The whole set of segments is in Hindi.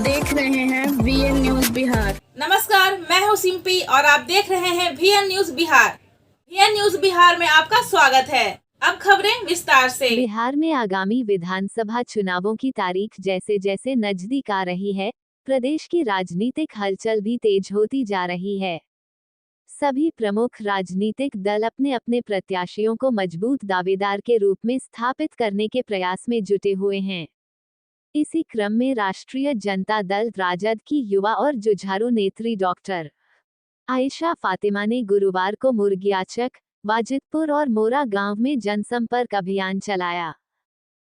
देख रहे हैं वीएन न्यूज बिहार। नमस्कार, मैं हूं सिंपी और आप देख रहे हैं VN news Bihar. VN news Bihar में आपका स्वागत है। अब खबरें विस्तार से। बिहार में आगामी विधानसभा चुनावों की तारीख जैसे जैसे नजदीक आ रही है, प्रदेश की राजनीतिक हलचल भी तेज होती जा रही है। सभी प्रमुख राजनीतिक दल अपने अपने प्रत्याशियों को मजबूत दावेदार के रूप में स्थापित करने के प्रयास में जुटे हुए हैं। इसी क्रम में राष्ट्रीय जनता दल राजद की युवा और जुझारू नेत्री डॉक्टर आयशा फातिमा ने गुरुवार को मुर्गियाचक, वाजिदपुर और मोरा गांव में जनसंपर्क अभियान चलाया।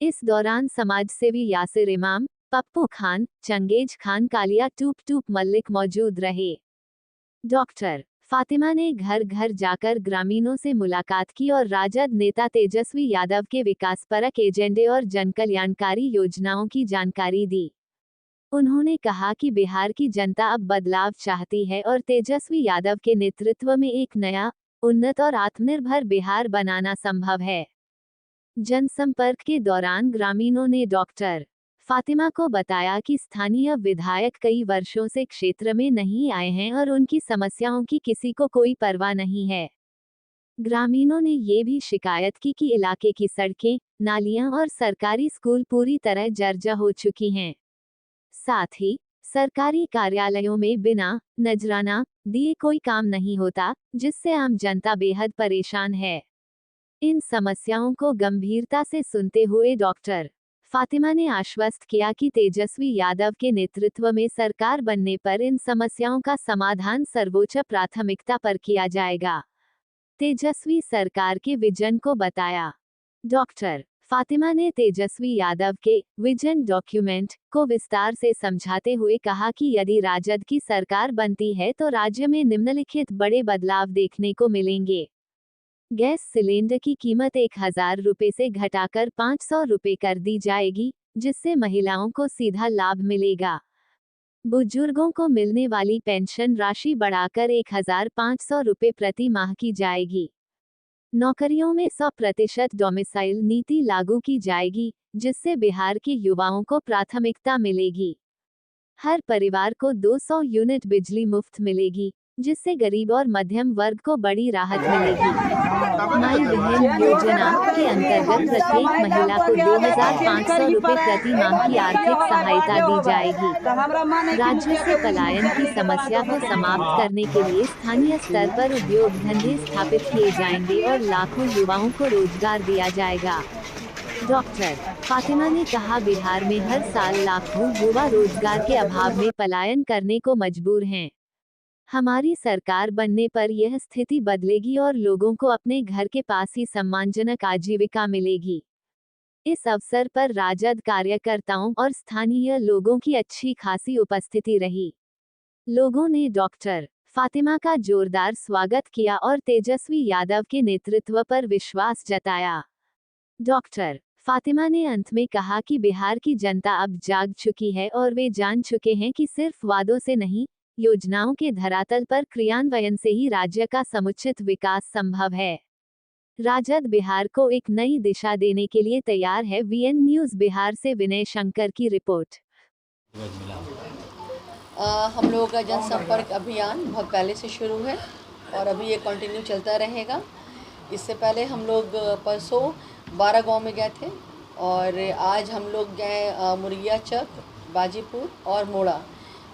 इस दौरान समाजसेवी यासिर इमाम, पप्पू खान, चंगेज खान, कालिया टूप टूप मल्लिक मौजूद रहे। डॉक्टर फातिमा ने घर घर जाकर ग्रामीणों से मुलाकात की और राजद नेता तेजस्वी यादव के विकासपरक एजेंडे और जनकल्याणकारी योजनाओं की जानकारी दी। उन्होंने कहा कि बिहार की जनता अब बदलाव चाहती है और तेजस्वी यादव के नेतृत्व में एक नया, उन्नत और आत्मनिर्भर बिहार बनाना संभव है। जनसंपर्क के दौरान ग्रामीणों ने डॉक्टर फातिमा को बताया कि स्थानीय विधायक कई वर्षों से क्षेत्र में नहीं आए हैं और उनकी समस्याओं की किसी को कोई परवाह नहीं है। ग्रामीणों ने ये भी शिकायत की कि इलाके की सड़कें, नालियां और सरकारी स्कूल पूरी तरह जर्जर हो चुकी हैं। साथ ही सरकारी कार्यालयों में बिना नजराना दिए कोई काम नहीं होता, जिससे आम जनता बेहद परेशान है। इन समस्याओं को गंभीरता से सुनते हुए डॉक्टर फातिमा ने आश्वस्त किया कि तेजस्वी यादव के नेतृत्व में सरकार बनने पर इन समस्याओं का समाधान सर्वोच्च प्राथमिकता पर किया जाएगा। तेजस्वी सरकार के विजन को बताया। डॉक्टर फातिमा ने तेजस्वी यादव के विजन डॉक्यूमेंट को विस्तार से समझाते हुए कहा कि यदि राजद की सरकार बनती है तो राज्य में निम्नलिखित बड़े बदलाव देखने को मिलेंगे। गैस सिलेंडर की कीमत 1000 रुपये से घटाकर 500 रुपये कर दी जाएगी, जिससे महिलाओं को सीधा लाभ मिलेगा। बुजुर्गों को मिलने वाली पेंशन राशि बढ़ाकर 1500 रुपये प्रति माह की जाएगी। नौकरियों में 100% डोमिसाइल नीति लागू की जाएगी, जिससे बिहार के युवाओं को प्राथमिकता मिलेगी। हर परिवार को 200 यूनिट बिजली मुफ्त मिलेगी, जिससे गरीब और मध्यम वर्ग को बड़ी राहत मिलेगी। माई बहन योजना के अंतर्गत प्रत्येक महिला को 2500 रुपये प्रति माह की आर्थिक सहायता दी जाएगी। राज्य से पलायन की समस्या को समाप्त करने के लिए स्थानीय स्तर पर उद्योग धंधे स्थापित किए जाएंगे और लाखों युवाओं को रोजगार दिया जाएगा। डॉक्टर फातिमा ने कहा, बिहार में हर साल लाखों युवा रोजगार के अभाव में पलायन करने को मजबूर हैं। हमारी सरकार बनने पर यह स्थिति बदलेगी और लोगों को अपने घर के पास ही सम्मानजनक आजीविका मिलेगी। इस अवसर पर राजद कार्यकर्ताओं और स्थानीय लोगों की अच्छी खासी उपस्थिति रही। लोगों ने डॉक्टर फातिमा का जोरदार स्वागत किया और तेजस्वी यादव के नेतृत्व पर विश्वास जताया। डॉक्टर फातिमा ने अंत में कहा कि बिहार की जनता अब जाग चुकी है और वे जान चुके हैं कि सिर्फ वादों से नहीं, योजनाओं के धरातल पर क्रियान्वयन से ही राज्य का समुचित विकास संभव है। राजद बिहार को एक नई दिशा देने के लिए तैयार है। वीएन न्यूज बिहार से विनय शंकर की रिपोर्ट। हम लोगों का जनसंपर्क अभियान बहुत पहले से शुरू है और अभी ये कंटिन्यू चलता रहेगा। इससे पहले हम लोग परसों 12 गांव में गए थे और आज हम लोग गए मुर्गियाचक, बाजीपुर और मोड़ा,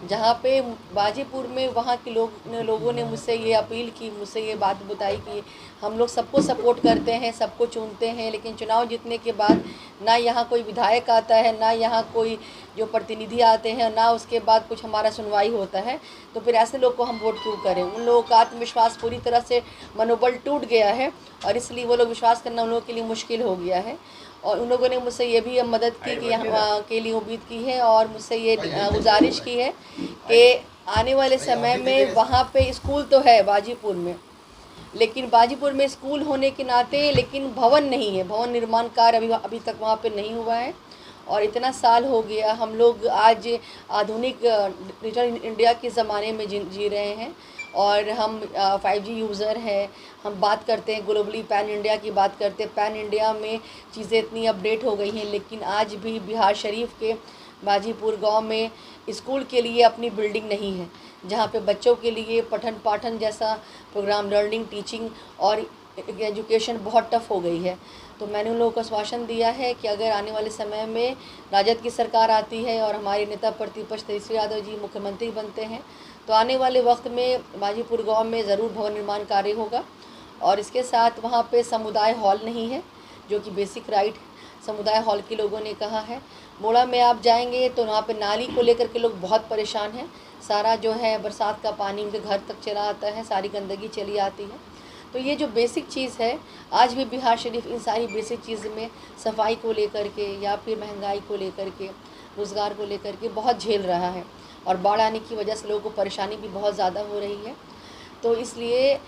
जहाँ पे बाजीपुर में वहाँ के लोगों ने मुझसे ये अपील की, मुझसे ये बात बताई कि हम लोग सबको सपोर्ट करते हैं, सबको चुनते हैं, लेकिन चुनाव जीतने के बाद ना यहाँ कोई विधायक आता है, ना यहाँ कोई जो प्रतिनिधि आते हैं, ना उसके बाद कुछ हमारा सुनवाई होता है, तो फिर ऐसे लोग को हम वोट क्यों करें। उन लोगों का आत्मविश्वास पूरी तरह से मनोबल टूट गया है और इसलिए वो लोग विश्वास करना उन लोगों के लिए मुश्किल हो गया है। और उन लोगों ने मुझसे ये भी मदद की कि यहाँ के लिए उम्मीद की है और मुझसे ये गुजारिश की है कि आने वाले समय में वहाँ पे स्कूल तो है बाजीपुर में, लेकिन बाजीपुर में स्कूल होने के नाते लेकिन भवन नहीं है, भवन निर्माण कार्य अभी तक वहाँ पे नहीं हुआ है। और इतना साल हो गया, हम लोग आज आधुनिक डिजिटल इंडिया के ज़माने में जी रहे हैं और हम 5G यूज़र हैं। हम बात करते हैं ग्लोबली पैन इंडिया की बात करते हैं, पैन इंडिया में चीज़ें इतनी अपडेट हो गई हैं, लेकिन आज भी बिहार शरीफ के बाजीपुर गांव में स्कूल के लिए अपनी बिल्डिंग नहीं है, जहां पे बच्चों के लिए पठन पाठन जैसा प्रोग्राम, लर्निंग, टीचिंग और एजुकेशन बहुत टफ हो गई है। तो मैंने उन लोगों को आश्वासन दिया है कि अगर आने वाले समय में राजद की सरकार आती है और हमारे नेता प्रतिपक्ष तेजस्वी यादव जी मुख्यमंत्री बनते हैं, तो आने वाले वक्त में बाजीपुर गांव में ज़रूर भवन निर्माण कार्य होगा। और इसके साथ वहाँ पे समुदाय हॉल नहीं है, जो कि बेसिक राइट समुदाय हॉल के लोगों ने कहा है। मोड़ा में आप जाएंगे तो वहाँ पे नाली को लेकर के लोग बहुत परेशान हैं। सारा जो है बरसात का पानी उनके घर तक चला आता है, सारी गंदगी चली आती है। तो ये जो बेसिक चीज़ है, आज भी बिहार शरीफ इन सारी बेसिक चीज़ में सफाई को लेकर के या फिर महंगाई को लेकर के, रोज़गार को लेकर के बहुत झेल रहा है। और बाढ़ आने की वजह से लोगों को परेशानी भी बहुत ज़्यादा हो रही है। तो इसलिए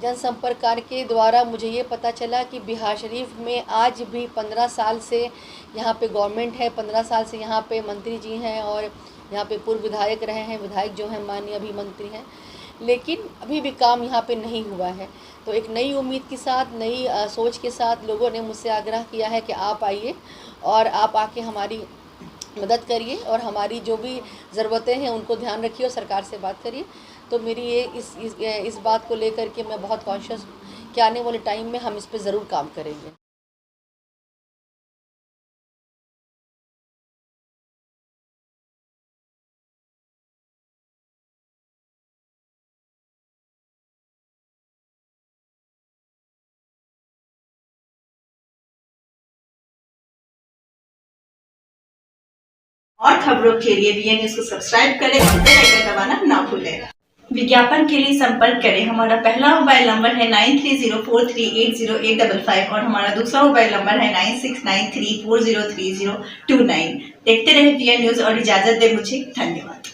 जनसंपर्क कार्य के द्वारा मुझे ये पता चला कि बिहार शरीफ में आज भी 15 साल से यहाँ पे गवर्नमेंट है, 15 साल से यहाँ पे मंत्री जी हैं और यहाँ पे पूर्व विधायक रहे हैं, विधायक जो हैं माननीय अभी मंत्री हैं, लेकिन अभी भी काम यहाँ पे नहीं हुआ है। तो एक नई उम्मीद के साथ, नई सोच के साथ लोगों ने मुझसे आग्रह किया है कि आप आइए और आप आके हमारी मदद करिए और हमारी जो भी ज़रूरतें हैं उनको ध्यान रखिए और सरकार से बात करिए। तो मेरी ये इस बात को लेकर के मैं बहुत कॉन्शियस हूँ कि आने वाले टाइम में हम इस पे ज़रूर काम करेंगे। और खबरों के लिए बीएन न्यूज को सब्सक्राइब करें और बेल आइकन दबाना ना भूलें। विज्ञापन के लिए संपर्क करें। हमारा पहला मोबाइल नंबर है 9304380855 और हमारा दूसरा मोबाइल नंबर है 9693403029। देखते रहे बीएन न्यूज और इजाजत दे मुझे। धन्यवाद।